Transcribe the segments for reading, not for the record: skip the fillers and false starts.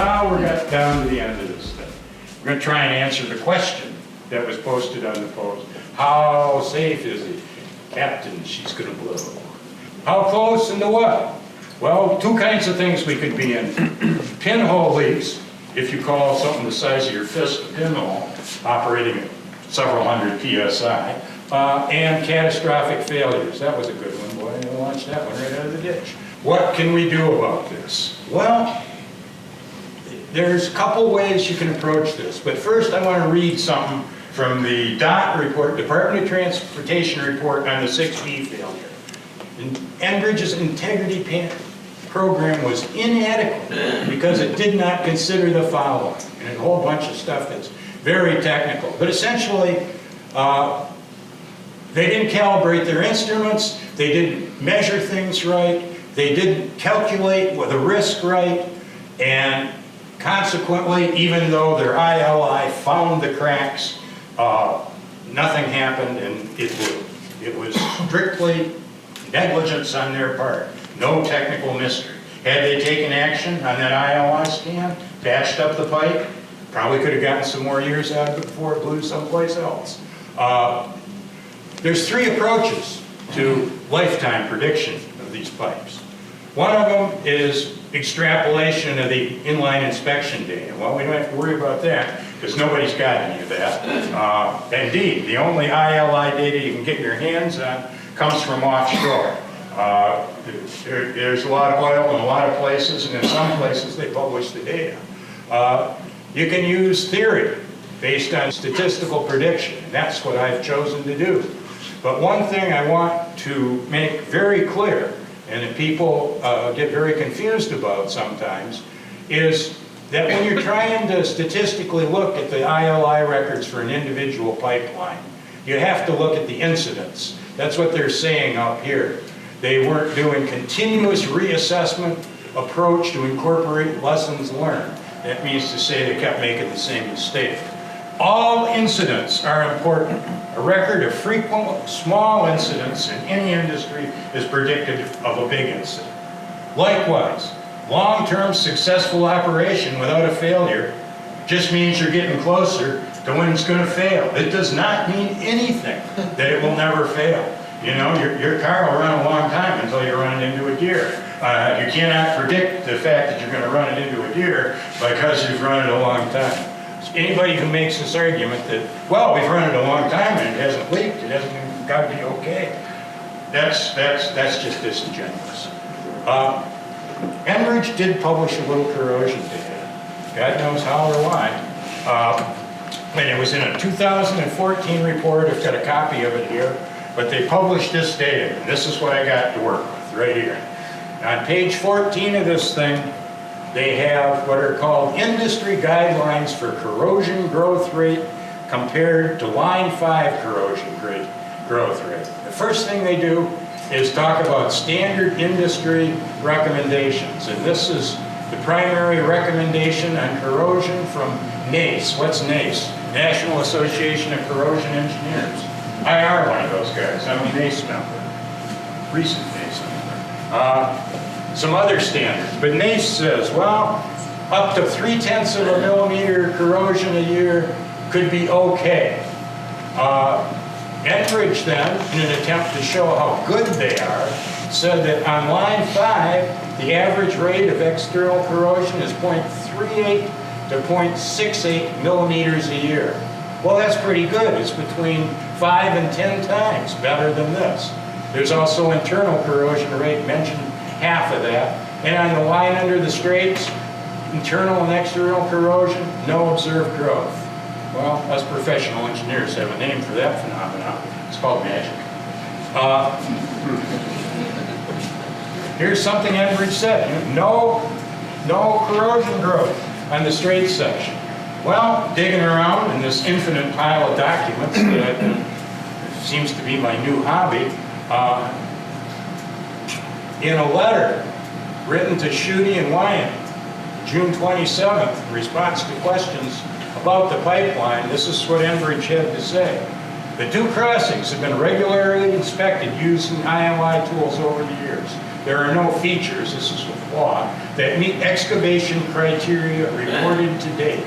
Now we're got down to the end of this thing. We're going to try and answer the question that was posted on the post. How safe is it? Captain, she's going to blow. How close and to what? Well, two kinds of things we could be in. Pinhole leaks, if you call something the size of your fist a pinhole, operating at several hundred PSI, and catastrophic failures. That was a good one, boy. I launched that one right out of the ditch. What can we do about this? Well, there's a couple ways you can approach this, but first I want to read something from the DOT report, Department of Transportation report on the 6B failure. Enbridge's integrity program was inadequate because it did not consider the following, and a whole bunch of stuff that's very technical. But essentially, they didn't calibrate their instruments, they didn't measure things right, they didn't calculate the risk right, and consequently, even though their ILI found the cracks, nothing happened, and it was strictly negligence on their part. No technical mystery. Had they taken action on that ILI scan, patched up the pipe, probably could have gotten some more years out of it before it blew someplace else. There's three approaches to lifetime prediction of these pipes. One of them is extrapolation of the inline inspection data. Well, we don't have to worry about that because nobody's got any of that. Indeed, the only ILI data you can get your hands on comes from offshore. There's a lot of oil in a lot of places, and in some places they publish the data. You can use theory based on statistical prediction, and that's what I've chosen to do. But one thing I want to make very clear, and that people get very confused about sometimes, is that when you're trying to statistically look at the ILI records for an individual pipeline, you have to look at the incidents. That's what they're saying up here. They weren't doing continuous reassessment approach to incorporate lessons learned. That means to say they kept making the same mistake. All incidents are important. A record of frequent small incidents in any industry is predictive of a big incident. Likewise, long-term successful operation without a failure just means you're getting closer to when it's going to fail. It does not mean anything that it will never fail. You know, your car will run a long time until you run it into a deer. You cannot predict the fact that you're going to run it into a deer because you've run it a long time. Anybody who makes this argument that, well, we've run it a long time and it hasn't leaked, it hasn't got to be okay, that's just disingenuous. Enbridge did publish a little corrosion data. God knows how or why. And it was in a 2014 report. I've got a copy of it here. But they published this data, and this is what I got to work with right here. On page 14 of this thing, they have what are called industry guidelines for corrosion growth rate compared to line 5 corrosion growth rate. The first thing they do is talk about standard industry recommendations, and this is the primary recommendation on corrosion from NACE. What's NACE? National Association of Corrosion Engineers. I are one of those guys. I'm a NACE member, recent NACE member. Some other standards, but NACE says, well, up to 0.3 of a millimeter corrosion a year could be okay. Enbridge then, in an attempt to show how good they are, said that on line 5, the average rate of external corrosion is 0.38 to 0.68 millimeters a year. Well, that's pretty good. It's between 5 and 10 times better than this. There's also internal corrosion rate, mentioned half of that. And on the line under the Straits, internal and external corrosion, no observed growth. Well, us professional engineers have a name for that phenomenon. It's called magic. Here's something Enbridge said. No corrosion growth on the Straits section. Well, digging around in this infinite pile of documents that seems to be my new hobby, in a letter written to Schutte and Wyand, June 27th, in response to questions about the pipeline, this is what Enbridge had to say. The two crossings have been regularly inspected using ILI tools over the years. there are no features, this is a flaw, that meet excavation criteria reported to date.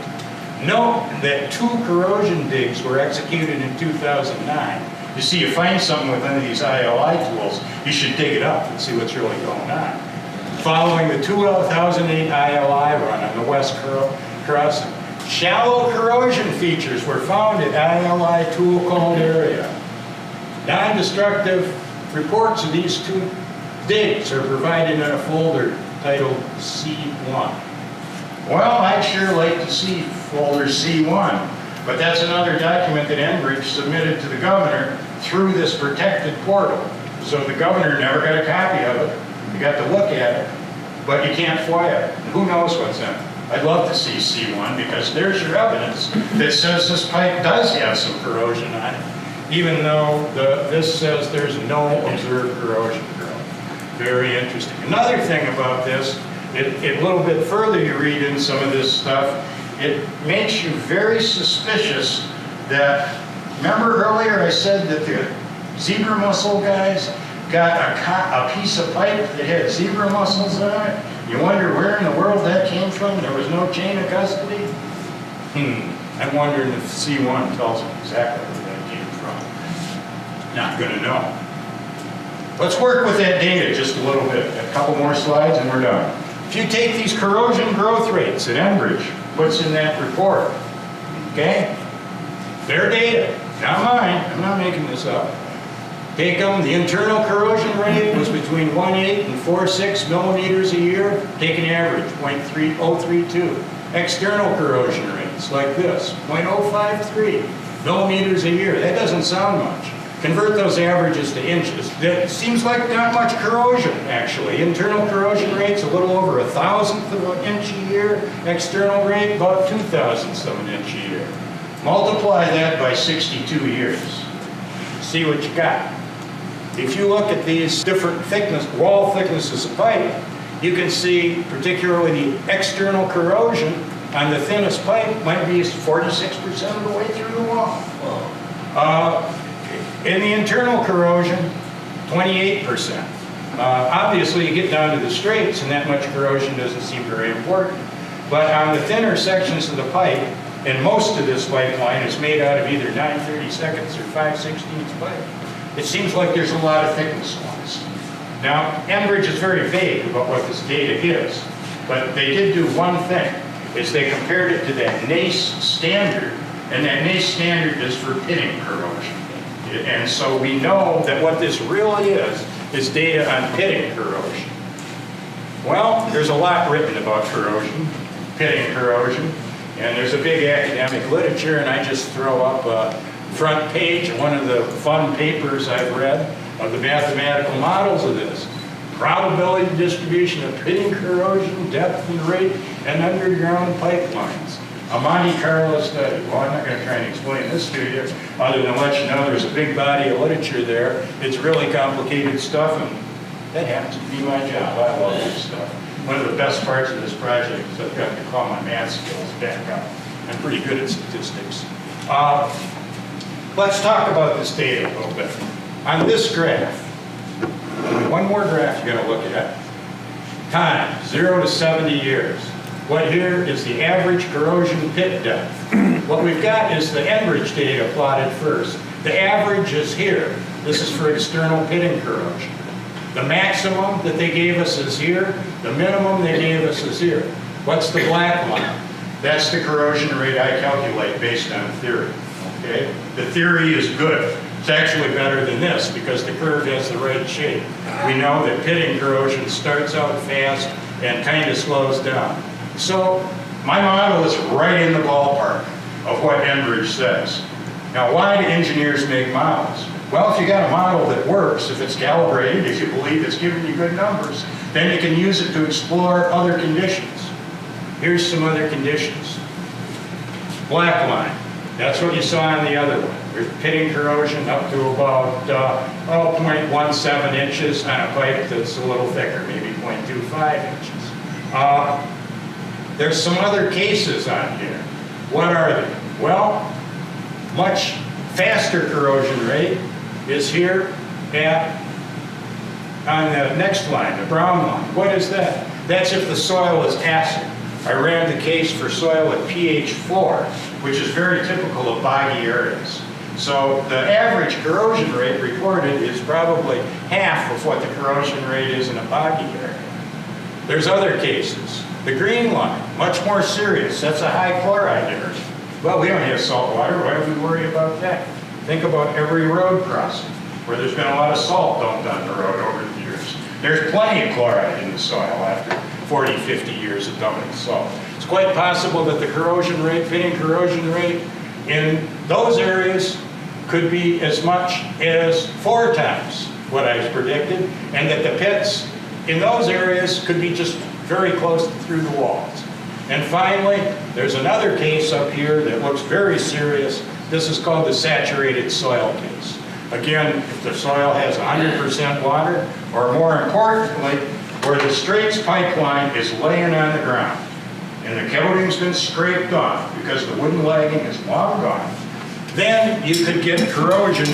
Note that 2 corrosion digs were executed in 2009. You see, you find something with one of these ILI tools, you should dig it up and see what's really going on. Following the 2008 ILI run on the West Crossing, shallow corrosion features were found at ILI tool-called area. Non-destructive reports of these 2 digs are provided in a folder titled C1. Well, I'd sure like to see folder C1, but that's another document that Enbridge submitted to the governor through this protected portal. So the governor never got a copy of it. You got to look at it, but you can't FOIA it. Who knows what's in it? I'd love to see C1 because there's your evidence that says this pipe does have some corrosion on it, even though this says there's no observed corrosion growth. Very interesting. Another thing about this, a little bit further you read in some of this stuff, it makes you very suspicious that, remember earlier I said that the zebra mussel guys got a piece of pipe that had zebra mussels on it? You wonder where in the world that came from? There was no chain of custody? I'm wondering if C1 tells them exactly where that came from. Not going to know. Let's work with that data just a little bit. A couple more slides and we're done. If you take these corrosion growth rates that Enbridge puts in that report, okay? Their data, not mine. I'm not making this up. Take them, the internal corrosion rate was between 1.8 and 4.6 millimeters a year. Take an average, 0.3032. External corrosion rates, like this, 0.053 millimeters a year. That doesn't sound much. Convert those averages to inches. It seems like not much corrosion, actually. Internal corrosion rate's a little over 1,000th of an inch a year. External rate, about 2,000ths of an inch a year. Multiply that by 62 years. See what you got. If you look at these different wall thicknesses of pipe, you can see particularly the external corrosion on the thinnest pipe might be 46% of the way through the wall. In the internal corrosion, 28%. Obviously, you get down to the Straits and that much corrosion doesn't seem very important. But on the thinner sections of the pipe, and most of this pipeline is made out of either 9/32 or 5/16 pipe, it seems like there's a lot of thickness ones. Now, Enbridge is very vague about what this data is, but they did do one thing, is they compared it to that NACE standard, and that NACE standard is for pitting corrosion. And so we know that what this really is data on pitting corrosion. Well, there's a lot written about corrosion, pitting corrosion, and there's a big academic literature, and I just throw up a front page of one of the fun papers I've read of the mathematical models of this. Probability distribution of pitting corrosion, depth and rate, and underground pipelines. A Monte Carlo study. Well, I'm not going to try and explain this to you, other than let you know there's a big body of literature there. It's really complicated stuff, and that happens to be my job. I love this stuff. One of the best parts of this project is I've got to call my math skills back up. I'm pretty good at statistics. Let's talk about this data a little bit. On this graph, one more graph you're going to look at. Time, 0 to 70 years. What here is the average corrosion pit depth. What we've got is the Enbridge data plotted first. The average is here. This is for external pitting corrosion. The maximum that they gave us is here. The minimum they gave us is here. What's the black line? That's the corrosion rate I calculate based on theory. Okay? The theory is good. It's actually better than this because the curve has the right shape. We know that pitting corrosion starts out fast and kind of slows down. So my model is right in the ballpark of what Enbridge says. Now, why do engineers make models? Well, if you got a model that works, if it's calibrated, if you believe it's giving you good numbers, then you can use it to explore other conditions. Here's some other conditions. Black line. That's what you saw on the other one. There's pitting corrosion up to about 0.17 inches on a pipe that's a little thicker, maybe 0.25 inches. There's some other cases on here. What are they? Well, much faster corrosion rate is here at on the next line, the brown line, what is that? That's if the soil is acid. I ran the case for soil at pH 4, which is very typical of boggy areas. So the average corrosion rate reported is probably half of what the corrosion rate is in a boggy area. There's other cases. The green line, much more serious. That's a high chloride area. Well, we don't have salt water. Why do we worry about that? Think about every road crossing where there's been a lot of salt dumped on the road over the years. There's plenty of chloride in the soil after 40, 50 years of dumping salt. It's quite possible that the corrosion rate, pitting corrosion rate in those areas could be as much as 4 times what I predicted, and that the pits in those areas could be just very close through the walls. And finally, there's another case up here that looks very serious. This is called the saturated soil case. Again, if the soil has 100% water, or more importantly, where the Straits pipeline is laying on the ground, and the coating's been scraped off because the wooden lagging is long gone, then you could get corrosion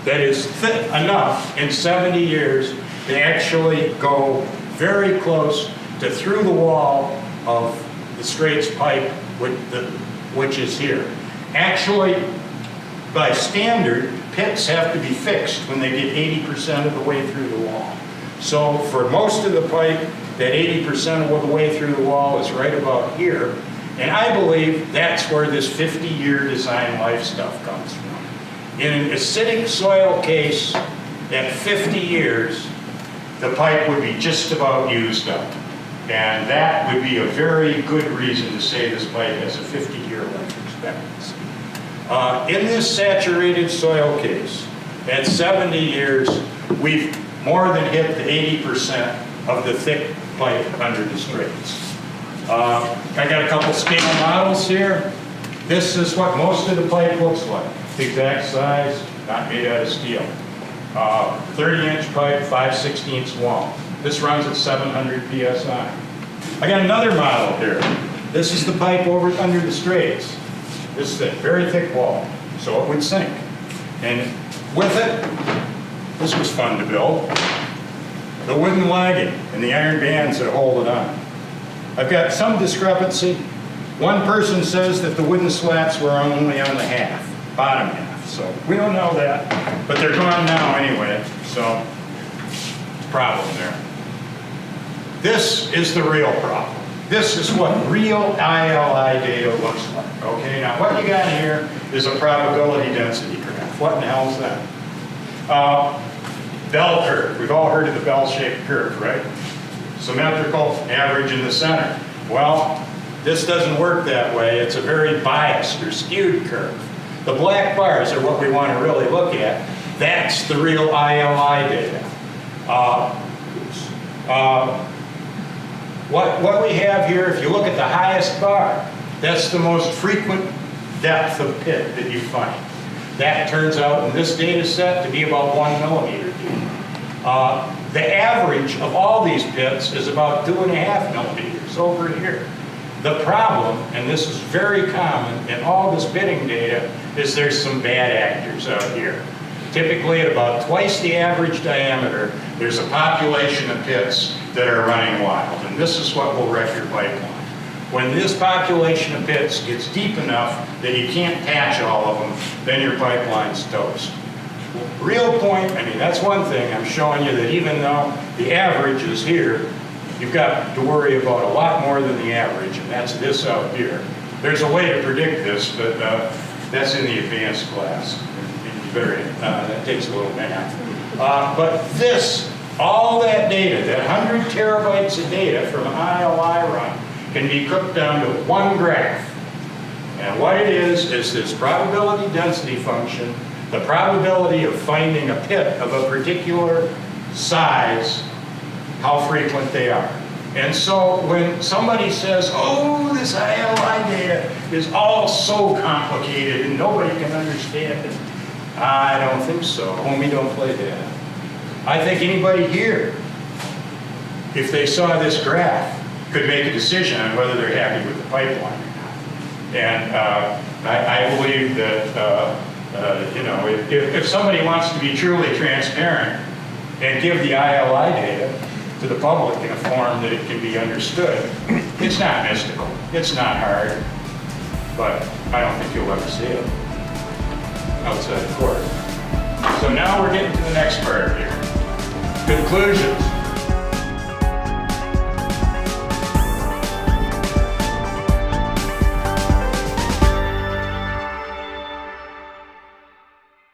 that is thick enough in 70 years to actually go very close to through the wall of the Straits pipe, which is here. Actually, by standard, pits have to be fixed when they get 80% of the way through the wall. So for most of the pipe, that 80% of the way through the wall is right about here. And I believe that's where this 50-year design life stuff comes from. In an acidic soil case, at 50 years, the pipe would be just about used up. And that would be a very good reason to say this pipe has a 50-year life expectancy. In this saturated soil case, at 70 years, we've more than hit the 80% of the thick pipe under the Straits. I got a couple scale models here. This is what most of the pipe looks like. The exact size, not made out of steel. 30-inch pipe, 5/16 long. This runs at 700 PSI. I got another model here. This is the pipe over under the Straits. This is a very thick wall, so it would sink. And with it, this was fun to build. The wooden lagging and the iron bands that hold it on. I've got some discrepancy. One person says that the wooden slats were only on the bottom half. So we don't know that, but they're gone now anyway, so it's a problem there. This is the real problem. This is what real ILI data looks like, okay? Now what you got here is a probability density graph. What in the hell is that? Bell curve. We've all heard of the bell-shaped curve, right? Symmetrical, average in the center. Well, this doesn't work that way. It's a very biased or skewed curve. The black bars are what we want to really look at. That's the real ILI data. What we have here, if you look at the highest bar, that's the most frequent depth of pit that you find. That turns out in this data set to be about 1 millimeter deep. The average of all these pits is about 2.5 millimeters over here. The problem, and this is very common in all this pitting data, is there's some bad actors out here. Typically at about twice the average diameter, there's a population of pits that are running wild, and this is what will wreck your pipeline. When this population of pits gets deep enough that you can't patch all of them, then your pipeline's toast. Real point, I mean, that's one thing. I'm showing you that even though the average is here, you've got to worry about a lot more than the average, and that's this out here. There's a way to predict this, but that's in the advanced class. That takes a little math. But this, all that data, that 100 terabytes of data from an ILI run, can be cooked down to one graph. And what it is this probability density function, the probability of finding a pit of a particular size, how frequent they are. And so when somebody says, oh, this ILI data is all so complicated and nobody can understand it, I don't think so. Homie, don't play that. I think anybody here, if they saw this graph, could make a decision on whether they're happy with the pipeline or not. And I believe that, if somebody wants to be truly transparent, and give the ILI data to the public in a form that it can be understood. It's not mystical, it's not hard, but I don't think you'll ever see it outside of court. So now we're getting to the next part here. Conclusions.